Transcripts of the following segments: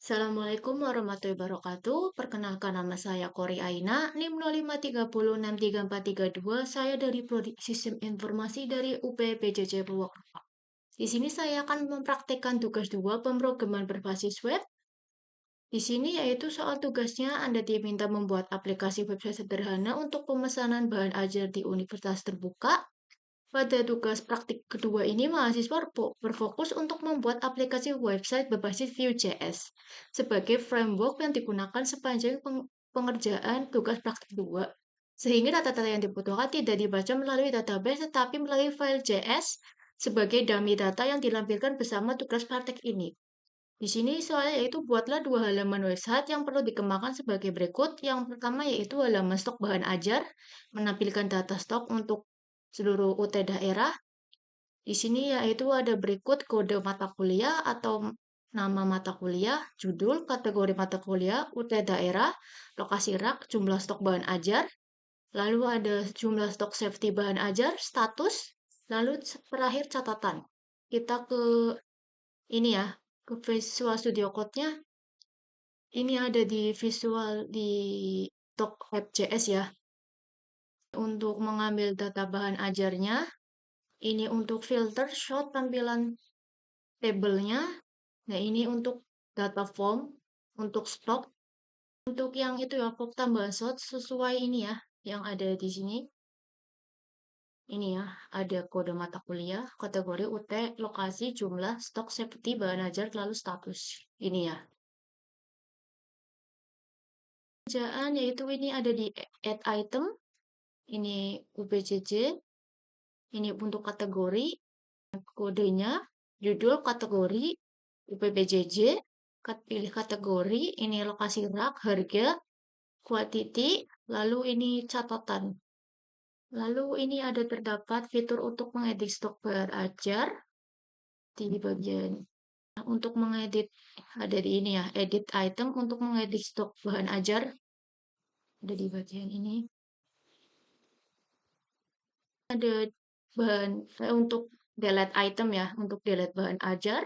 Assalamualaikum warahmatullahi wabarakatuh. Perkenalkan nama saya Kori Aina, NIM 0530634332. Saya dari Prodi Sistem Informasi dari UPPJJ Purwokerto. Di sini saya akan mempraktekkan tugas 2 pemrograman berbasis web. Di sini yaitu soal tugasnya Anda diminta membuat aplikasi website sederhana untuk pemesanan bahan ajar di universitas terbuka. Pada tugas praktik kedua ini, mahasiswa berfokus untuk membuat aplikasi website berbasis Vue.js sebagai framework yang digunakan sepanjang pengerjaan tugas praktik 2. Sehingga data-data yang dibutuhkan tidak dibaca melalui database, tetapi melalui file JS sebagai dummy data yang dilampirkan bersama tugas praktik ini. Di sini soalnya yaitu buatlah 2 halaman website yang perlu dikembangkan sebagai berikut. Yang pertama yaitu halaman stok bahan ajar, menampilkan data stok untuk seluruh UT daerah. Di sini yaitu ada berikut kode mata kuliah atau nama mata kuliah, judul, kategori mata kuliah, UT daerah, lokasi rak, jumlah stok bahan ajar, lalu ada jumlah stok safety bahan ajar, status, lalu terakhir catatan. Kita ke ini ya, ke Visual Studio Code-nya. Ini ada di visual di doc app.js ya. Untuk mengambil data bahan ajarnya, ini untuk filter shot tampilan tabelnya. Nah, ini untuk data form, untuk stok, untuk yang itu ya, pop tambahan shot sesuai ini ya, yang ada di sini. Ini ya, ada kode mata kuliah, kategori UT, lokasi, jumlah, stok, safety, bahan ajar, lalu status. Ini ya. Kerjaan yaitu ini ada di add item, ini UPJJ, ini untuk kategori, kodenya, judul, kategori, UPPJJ, pilih kategori, ini lokasi rak, harga, quantity, lalu ini catatan. Lalu ini ada terdapat fitur untuk mengedit stok bahan ajar di bagian untuk mengedit ada di ini ya, edit item untuk mengedit stok bahan ajar ada di bagian ini. Ada bahan untuk delete item ya, untuk delete bahan ajar.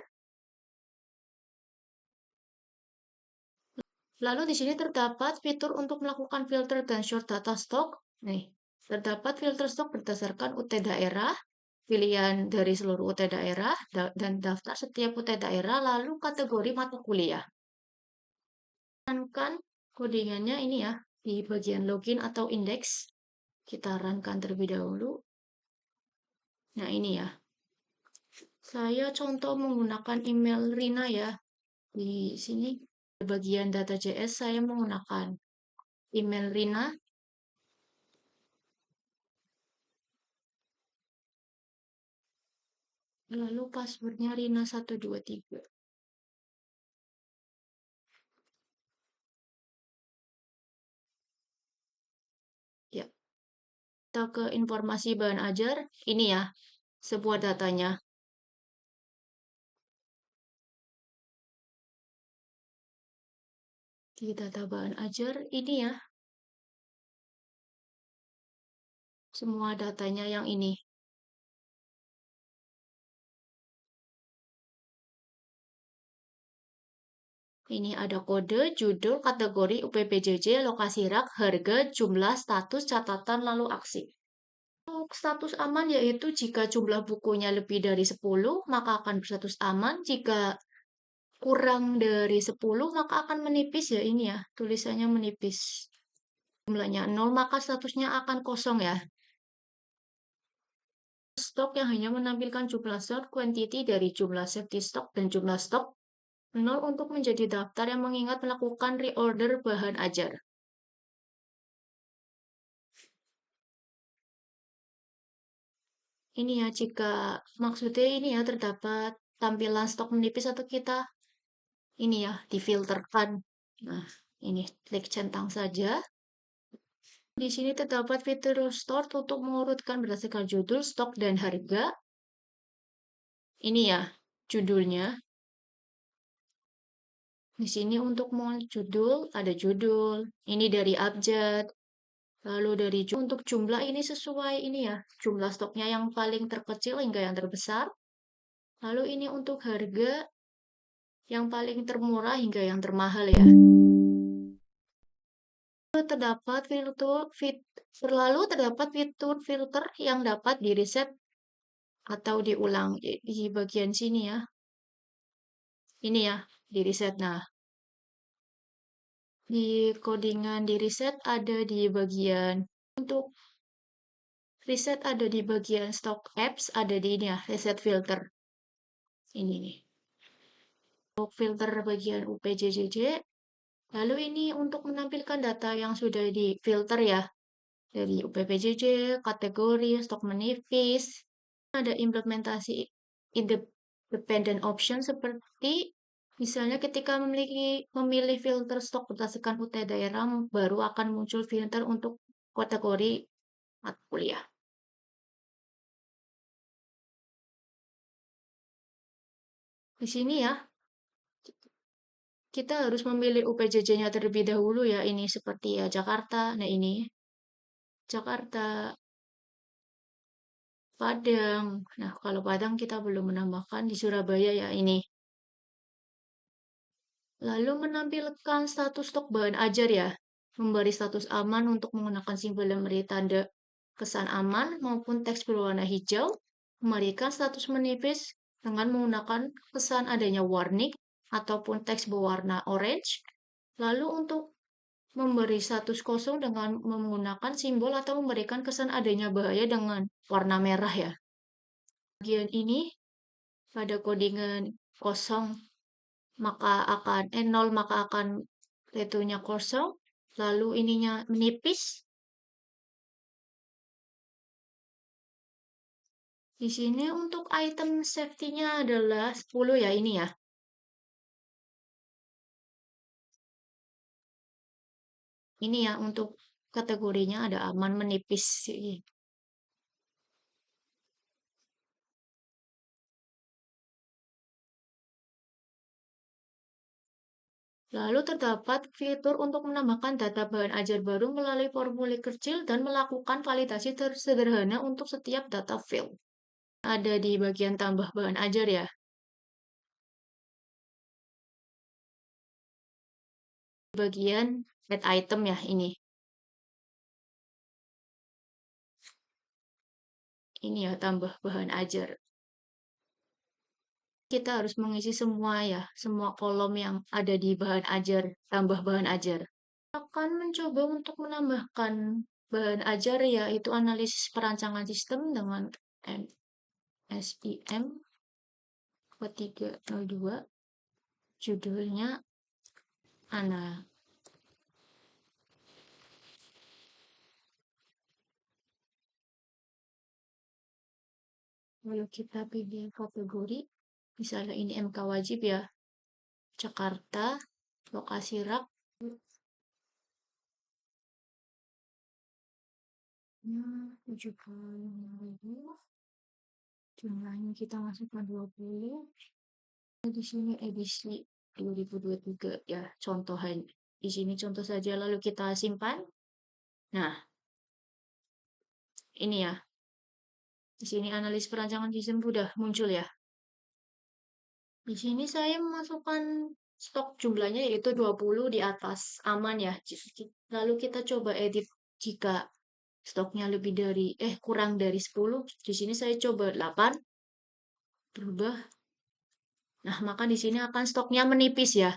Lalu di sini terdapat fitur untuk melakukan filter dan sort data stok. Nih, terdapat filter stok berdasarkan UT daerah, pilihan dari seluruh UT daerah, dan daftar setiap UT daerah, lalu kategori mata kuliah. Runkan kodingannya ini ya, di bagian login atau index. Kita runkan terlebih dahulu. Nah, ini ya. Saya contoh menggunakan email Rina ya. Di sini bagian data JS saya menggunakan email Rina. Lalu passwordnya Rina123. Ya, kita ke informasi bahan ajar. Ini ya, sebuah datanya. Di data bahan ajar, ini ya. Semua datanya yang ini. Ini ada kode, judul, kategori, UPPJJ, lokasi rak, harga, jumlah, status, catatan, lalu aksi. Untuk status aman yaitu jika jumlah bukunya lebih dari 10, maka akan berstatus aman. Jika kurang dari 10, maka akan menipis ya ini ya, tulisannya menipis. Jumlahnya 0, maka statusnya akan kosong ya. Stok yang hanya menampilkan jumlah stok, quantity dari jumlah safety stock dan jumlah stok. 0 untuk menjadi daftar yang mengingat melakukan reorder bahan ajar. Ini ya, jika maksudnya ini ya terdapat tampilan stok menipis atau kita ini ya difilterkan. Nah, ini klik centang saja. Di sini terdapat fitur store untuk mengurutkan berdasarkan judul, stok, dan harga. Ini ya judulnya. Di sini untuk mau judul, ada judul. Ini dari abjad. Lalu dari untuk jumlah ini sesuai ini ya. Jumlah stoknya yang paling terkecil hingga yang terbesar. Lalu ini untuk harga. yang paling termurah hingga yang termahal ya. Terdapat fitur filter yang dapat di-reset atau diulang di bagian sini ya. Ini ya, di-reset. Nah, di codingan di-reset ada di bagian untuk reset ada di bagian stock apps, ada di ini ya, reset filter. Ini nih. Untuk filter bagian UPJJJ. Lalu ini untuk menampilkan data yang sudah di-filter ya. Dari UPPJJ, kategori, stok menipis. Ada implementasi independent option seperti misalnya ketika memilih filter stok berdasarkan UT daerah, baru akan muncul filter untuk kategori mata kuliah. Di sini ya, kita harus memilih UPJJ-nya terlebih dahulu ya. Ini seperti ya Jakarta. Nah ini Jakarta, Padang. Nah kalau Padang kita belum menambahkan di Surabaya ya ini. Lalu menampilkan status stok bahan ajar ya. Memberi status aman untuk menggunakan simbol dan memberi tanda kesan aman maupun teks berwarna hijau. Memberikan status menipis dengan menggunakan kesan adanya warning ataupun teks berwarna orange. Lalu untuk memberi status kosong dengan menggunakan simbol atau memberikan kesan adanya bahaya dengan warna merah ya. Bagian ini pada codingan kosong maka akan 0 maka akan return-nya kosong, lalu ininya menipis. Di sini untuk item safety-nya adalah 10 ya ini ya. Ini ya untuk kategorinya ada aman menipis. Lalu terdapat fitur untuk menambahkan data bahan ajar baru melalui formulir kecil dan melakukan validasi sederhana untuk setiap data field. Ada di bagian tambah bahan ajar ya. Bagian add item ya ini. Ini ya tambah bahan ajar. Kita harus mengisi semua ya, semua kolom yang ada di bahan ajar, tambah bahan ajar. Akan mencoba untuk menambahkan bahan ajar yaitu analisis perancangan sistem dengan SIM 4302. Judulnya ANA. Lalu kita pilih kategori, misalnya ini MK wajib ya, Jakarta, lokasi rak, nah, 70.000, jumlahnya kita masukkan 20. Di sini edisi 2023 ya, contohan. Di sini contoh saja lalu kita simpan. Nah, ini ya. Di sini analis perancangan sistem sudah muncul ya. Di sini saya memasukkan stok jumlahnya yaitu 20 di atas aman ya. Lalu kita coba edit jika stoknya lebih dari kurang dari 10. Di sini saya coba 8. Berubah. Nah, maka di sini akan stoknya menipis ya.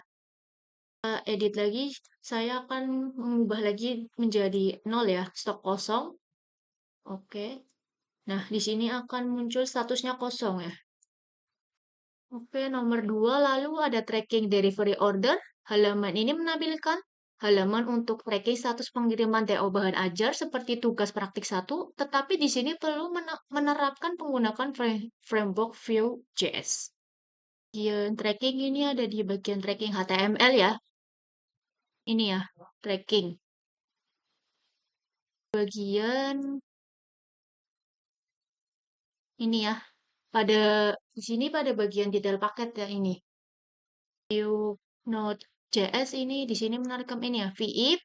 Edit lagi, saya akan mengubah lagi menjadi 0 ya, stok kosong. Oke. Nah, di sini akan muncul statusnya kosong ya. Oke, nomor 2 lalu ada tracking delivery order. Halaman ini menampilkan halaman untuk tracking status pengiriman TO bahan ajar seperti tugas praktik 1, tetapi di sini perlu menerapkan penggunaan framework Vue.js. Bagian tracking ini ada di bagian tracking HTML ya. Ini ya, tracking. Bagian ini ya, pada di sini pada bagian detail paket ya ini. Vue Node.js ini di sini menarikkan ini ya, VIF.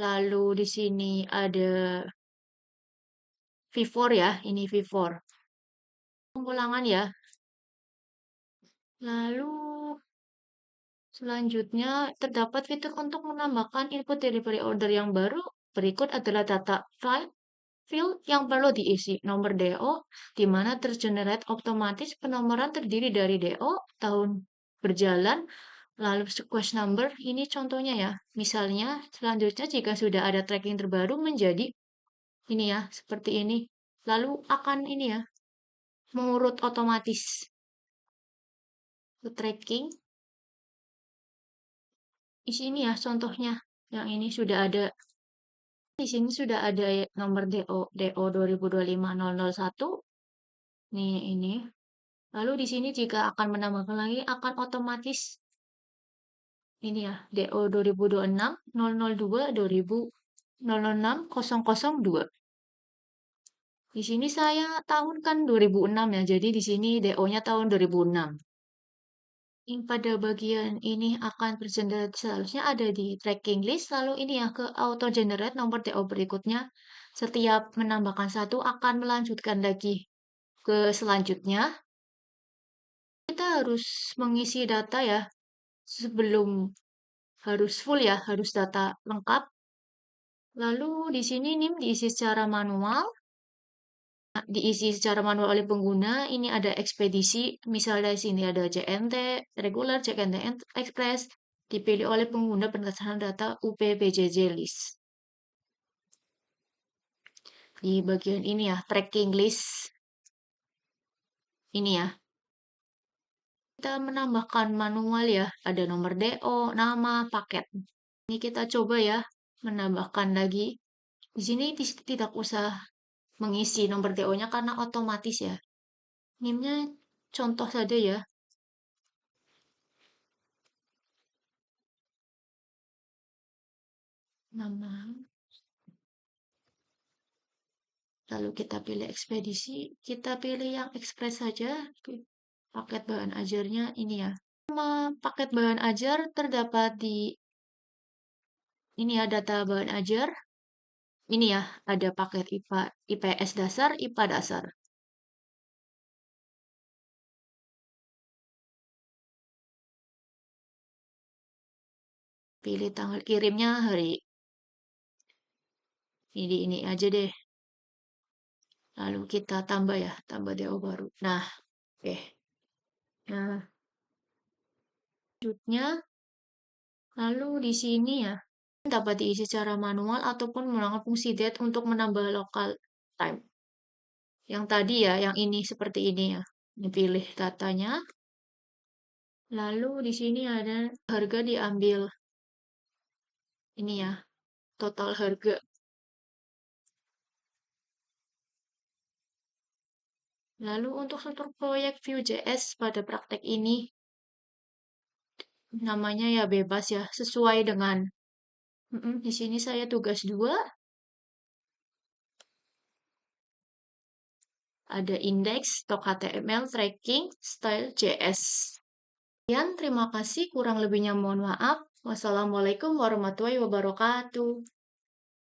Lalu di sini ada V4 ya, ini V4. Pengulangan ya. Lalu Selanjutnya, terdapat fitur untuk menambahkan input delivery order yang baru. Berikut adalah data file field yang perlu diisi. Nomor DO, di mana tergenerate otomatis penomoran terdiri dari DO, tahun berjalan, lalu sequence number. Ini contohnya ya. Misalnya, selanjutnya jika sudah ada tracking terbaru menjadi ini ya, seperti ini. Lalu akan ini ya, mengurut otomatis ke tracking. Di sini ya contohnya. Yang ini sudah ada. Di sini sudah ada nomor DO 2025-001. Nih ini. Lalu di sini jika akan menambahkan lagi akan otomatis ini ya DO 2026 002 2000 006 002. Di sini saya tahun kan 2006 ya. Jadi di sini DO-nya tahun 2006. Pada bagian ini akan tergenerate seharusnya ada di tracking list. Lalu ini ya ke auto generate nomor DO berikutnya. Setiap menambahkan satu akan melanjutkan lagi ke selanjutnya. Kita harus mengisi data ya sebelum harus full ya, harus data lengkap. Lalu di sini NIM diisi secara manual. Diisi secara manual oleh pengguna. Ini ada ekspedisi, misalnya di sini ada JNT regular, JNT express, dipilih oleh pengguna berdasarkan data UPPJJ list. Di bagian ini ya, tracking list. Ini ya. Kita menambahkan manual ya, ada nomor DO, nama, paket. Ini kita coba ya, menambahkan lagi. Di sini tidak usah mengisi nomor DO-nya karena otomatis ya. NIM-nya contoh saja ya. Nama. Lalu kita pilih ekspedisi, kita pilih yang ekspres saja. Paket bahan ajarnya ini ya. Nama paket bahan ajar terdapat di ini ya data bahan ajar. Ini ya, ada paket IPA, IPS dasar, IPA dasar. Pilih tanggal kirimnya hari ini aja deh. Lalu kita tambah ya, tambah DO baru. Nah, oke. Nah, selanjutnya, lalu di sini ya, dapat diisi secara manual ataupun menggunakan fungsi date untuk menambah local time. Yang tadi ya, yang ini seperti ini ya. Ini pilih datanya. Lalu di sini ada harga diambil. Ini ya, total harga. Lalu untuk struktur proyek Vue.js pada praktek ini, namanya ya bebas ya, sesuai dengan di sini saya tugas 2, ada index, stok HTML, tracking, style JS. Sekian, terima kasih. Kurang lebihnya mohon maaf. Wassalamualaikum warahmatullahi wabarakatuh.